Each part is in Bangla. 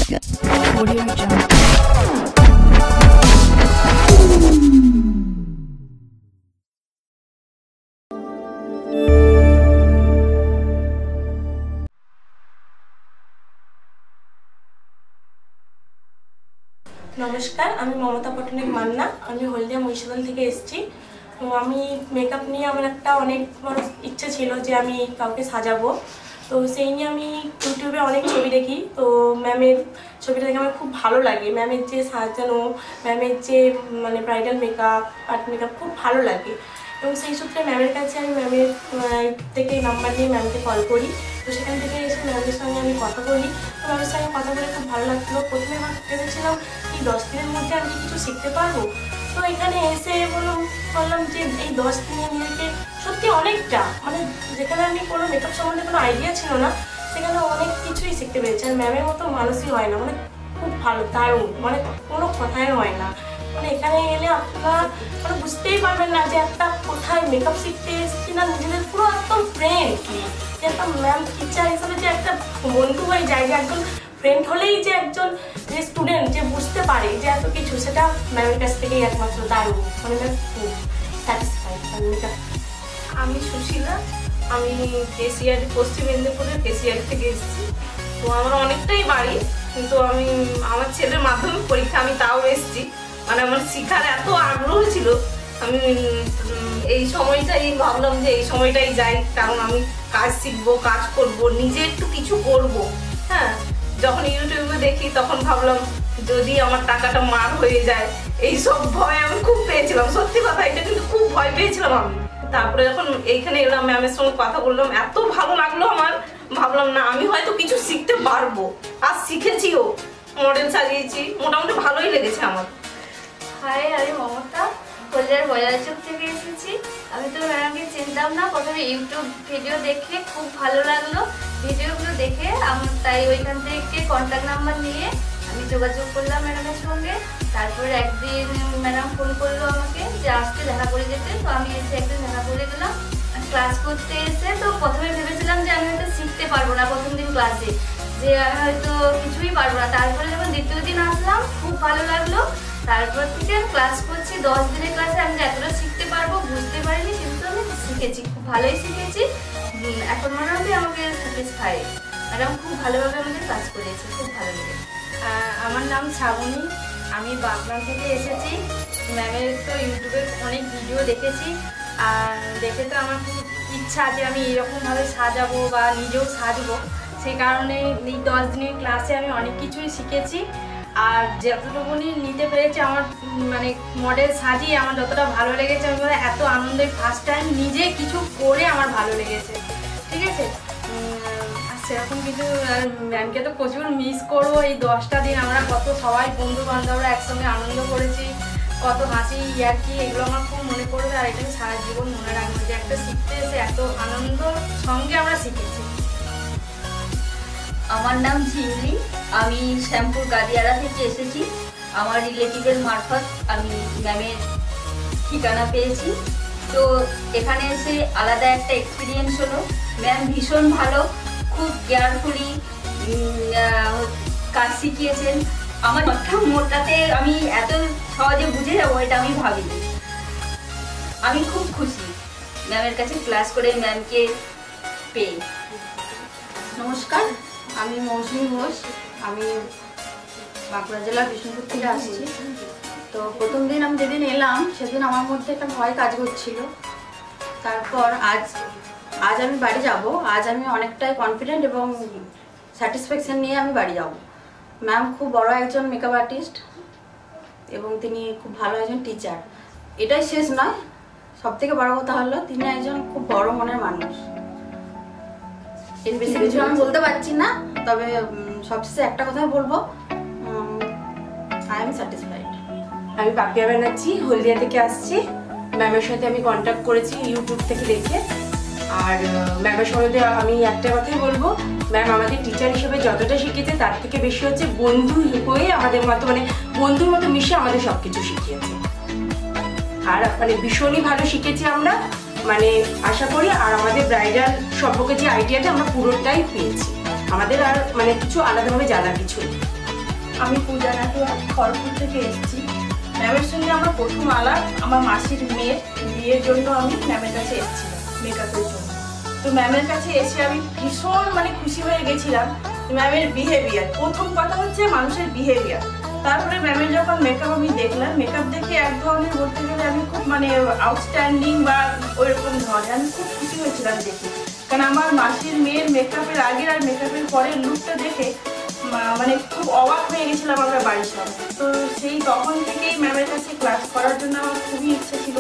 नमस्कार आमी ममता पटनायक मान्ना आमी हलदिया महिषादल থেকে এসেছি। তো আমি মেকআপ নিয়ে আমার একটা অনেক বড় ইচ্ছা ছিল যে আমি কাউকে সাজাবো। তো সেই নিয়ে আমি ইউটিউবে অনেক ছবি দেখি। তো ম্যামের ছবিটা দেখে আমার খুব ভালো লাগে। ম্যামের যে সাজানো, ম্যামের যে মানে ব্রাইডাল মেকআপ, আর্ট মেকআপ খুব ভালো লাগে। এবং সেই সূত্রে ম্যামের কাছে আমি ম্যামের থেকে নাম্বার নিয়ে ম্যামকে কল করি। তো সেখান থেকে এসে ম্যামের সঙ্গে আমি কথা বলি। তো ম্যামের সঙ্গে কথা বলে খুব ভালো লাগলো। প্রথমে আমার ভেবেছিলাম এই 10 দিনের মধ্যে আমি কিছু শিখতে পারবো। তো এখানে এসে বললাম যে এই 10 দিনে নিজেকে সত্যি অনেকটা মানে যেখানে আমি কোনো মেকআপ সম্বন্ধে কোনো আইডিয়া ছিল না সেখানে অনেক কিছুই শিখতে পেরেছি। আর ম্যামের মতো মানুষই হয় না, মানে খুব ভালো, দারুণ, মানে কোনো কথাই হয় না। মানে এখানে এলে আপনারা মানে বুঝতেই পারবেন না যে একটা কোথায় মেকআপ শিখতে এসেছি না, নিজেদের পুরো একদম ফ্রেন্ড, যে একটা ম্যাম টিচার হিসাবে যে একটা বন্ধু হয়ে যায়, যে একজন ফ্রেন্ড হলেই যে একজন যে স্টুডেন্ট যে বুঝতে পারে যে এত কিছু, সেটা ম্যামের কাছ থেকেই একমাত্র দারুণ। মানে ম্যাম খুব স্যাটিসফাইড মেকআপ। আমি সুশীলা, আমি কেসিআর পশ্চিম মেদিনীপুরের কেসিআর থেকে এসেছি। তো আমার অনেকটাই বাড়ি, কিন্তু আমি আমার ছেলের মাধ্যমিক পরীক্ষা আমি তাও এসেছি। মানে আমার শিখার এত আগ্রহ ছিল, আমি এই সময়টাই ভাবলাম যে এই সময়টাই যাই, কারণ আমি কাজ শিখবো, কাজ করব, নিজে একটু কিছু করব। হ্যাঁ, যখন ইউটিউবে দেখি তখন ভাবলাম যদি আমার টাকাটা মার হয়ে যায়, এইসব ভয় আমি খুব পেয়েছিলাম। সত্যি কথা, এটা কিন্তু খুব ভয় পেয়েছিলাম আমি। তারপরে যখন এইখানে এলাম, ম্যামের সঙ্গে কথা বললাম, এত ভালো লাগলো আমার, ভাবলাম না আমি হয়তো কিছু শিখতে পারবো। আর শিখেছিও, মডেল সাজিয়েছি, মোটামুটি ভালোই লেগেছে আমার। হাই, আমি মমতা হলদিয়ার বজারচক থেকে এসেছি। আমি তো ম্যাডামকে চিনতাম না, প্রথমে ইউটিউব ভিডিও দেখে খুব ভালো লাগলো। ভিডিওগুলো দেখে তাই ওইখান থেকে কন্ট্যাক্ট নাম্বার নিয়ে আমি যোগাযোগ করলাম ম্যাডামের সঙ্গে। তারপর একদিন ম্যাডাম ফোন করলো আমাকে যে আসতে, দেখা করে যেতে। তো আমি এসে একদিন দেখা করে গেলাম। ক্লাস করতে এসে তো প্রথমে ভেবেছিলাম যে আমি হয়তো শিখতে পারবো না, প্রথম দিন ক্লাসে যে আমি হয়তো কিছুই পারবো না। তারপরে যখন দ্বিতীয় দিন আসলাম খুব ভালো লাগলো। তারপর থেকে ক্লাস করছি, 10 দিনের ক্লাসে আমি এতটা শিখতে পারবো বুঝতে পারিনি, কিন্তু আমি শিখেছি, খুব ভালোই শিখেছি। এখন মোটামুটি আমাকে স্যাটিসফাই, ম্যাডাম খুব ভালোভাবে আমাদের ক্লাস করিয়েছে, খুব ভালো লেগেছে। আমার নাম শ্রাবণী, আমি বাগনান থেকে এসেছি। ম্যামের তো ইউটিউবে অনেক ভিডিও দেখেছি, আর দেখে তো আমার খুব ইচ্ছা যে আমি এরকমভাবে সাজাবো বা নিজেও সাজবো। সেই কারণে এই 10 দিনের ক্লাসে আমি অনেক কিছুই শিখেছি। আর যতটুকুনি নিতে পেরেছি, আমার মানে মডেল সাজিয়ে আমার যতটা ভালো লেগেছে, আমি বলে এত আনন্দের ফার্স্ট টাইম নিজে কিছু করে আমার ভালো লেগেছে। ঠিক আছে, আর সেরকম কিছু ম্যামকে তো প্রচুর মিস করবো। এই 10টা দিন আমরা কত সবাই বন্ধু বান্ধবরা একসঙ্গে আনন্দ করেছি, কত হাসি ইয়ার্কি, এগুলো আমার খুব মনে পড়বে। আর এটা সারা জীবন মনে রাখবো যে একটা শিখতে এসে এত আনন্দ সঙ্গে আমরা শিখেছি। আমার নাম ঝিমলি, আমি শ্যামপুর গাদিয়ারা থেকে এসেছি। আমার রিলেটিভের মারফত আমি ম্যামের ঠিকানা পেয়েছি। তো এখানে এসে আলাদা একটা এক্সপিরিয়েন্স হলো। ম্যাম ভীষণ ভালো, খুব কেয়ারফুলি কাজ শিখিয়েছেন। আমার মোটাতে আমি এত সহজে বুঝে যাবো এটা আমি ভাবিনি। আমি খুব খুশি ম্যামের কাছে ক্লাস করে, ম্যামকে পেয়ে। নমস্কার, আমি মৌসুমী ঘোষ, আমি বাঁকুড়া জেলার বিষ্ণুপুর থেকে আসছি। তো প্রথম দিন আমি যেদিন এলাম সেদিন আমার মধ্যে একটা ভয় কাজ করছিল। তারপর আজ আমি বাড়ি যাব। আজ আমি অনেকটাই কনফিডেন্ট এবং স্যাটিসফ্যাকশন নিয়ে আমি বাড়ি যাব। ম্যাম খুব বড় একজন মেকআপ আর্টিস্ট এবং তিনি খুব ভালো একজন টিচার। এটাই শেষ নয়, সবথেকে বড় কথা হলো তিনি একজন খুব বড় মনের মানুষ। এর বেশি কিছু আমি বলতে পারছি না, তবে সবশেষে একটা কথাই বলবো, আই এম স্যাটিসফাইড। আমি পাপিয়া ব্যানার্জি, হলদিয়া থেকে আসছি। ম্যামের সাথে আমি কন্ট্যাক্ট করেছি ইউটিউব থেকে দেখে। আর ম্যামের সম্বন্ধে আমি একটা কথাই বলবো, ম্যাম আমাদের টিচার হিসেবে যতটা শিখিয়েছে তার থেকে বেশি হচ্ছে বন্ধু হয়ে আমাদের মতো মানে বন্ধুর মতো মিশে আমাদের সব কিছু শিখিয়েছে। আর মানে ভীষণই ভালো শিখেছি আমরা, মানে আশা করি। আর আমাদের ব্রাইডাল সম্পর্কে যে আইডিয়াটা আমরা পুরোটাই পেয়েছি, আমাদের আর মানে কিছু আলাদাভাবে জানা কিছু। আমি পূজা নাটুয়া খড়গপুর থেকে এসেছি। ম্যামের সঙ্গে আমার প্রথম আলাপ আমার মাসির মেয়ের বিয়ের জন্য আমি ম্যামের কাছে এসেছিলাম মেকআপের জন্য। তো ম্যামের কাছে এসে আমি ভীষণ খুশি হয়ে গেছিলাম। ম্যামের বিহেভিয়ার, প্রথম কথা হচ্ছে মানুষের বিহেভিয়ার। তারপরে ম্যামের যখন মেকআপ আমি দেখলাম, মেকআপ দেখে এক ধরনের বলতে গেলে আমি খুব আউটস্ট্যান্ডিং বা ওইরকম ধরনের আমি খুব খুশি হয়েছিলাম দেখে। কারণ আমার মাসির মেয়ের মেকআপের আগের আর মেকআপের পরের লুকটা দেখে খুব অবাক হয়ে গেছিলাম আমরা বাড়ির সামনে। তো সেই তখন থেকেই ম্যামের কাছে ক্লাস করার জন্য আমার খুবই ইচ্ছা ছিল।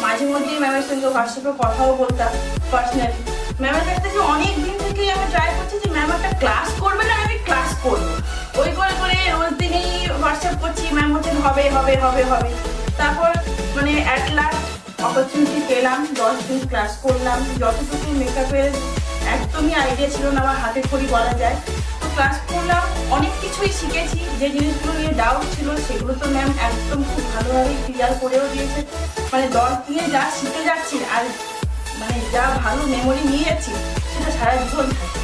মাঝে মধ্যেই ম্যামের সঙ্গে হোয়াটসঅ্যাপে কথাও বলতাম পার্সোনালি। ম্যামের কাছ থেকে অনেক দিন থেকেই আমি ট্রাই করছি যে ম্যাম একটা ক্লাস করবে না, আমি ক্লাস করবো। ওই করে করে রোজ দিনেই হোয়াটসঅ্যাপ করছি, ম্যাম বলছেন হবে হবে হবে হবে। তারপর অ্যাট লাস্ট অপরচুনিটি পেলাম, 10 দিন ক্লাস করলাম। যতটুকু মেকআপের একদমই আইডিয়া ছিল না, আমার হাতে খড়ি বলা যায়। তো ক্লাস করলাম, অনেক কিছুই শিখেছি। যে জিনিসগুলো নিয়ে ডাউট ছিল সেগুলো তো ম্যাম একদম খুব ভালোভাবে ক্লিয়ার করেও দিয়েছে। 10 দিনে যা শিখে যাচ্ছি আর যা ভালো মেমোরি নিয়ে যাচ্ছি সেটা সারা জীবন থাকে।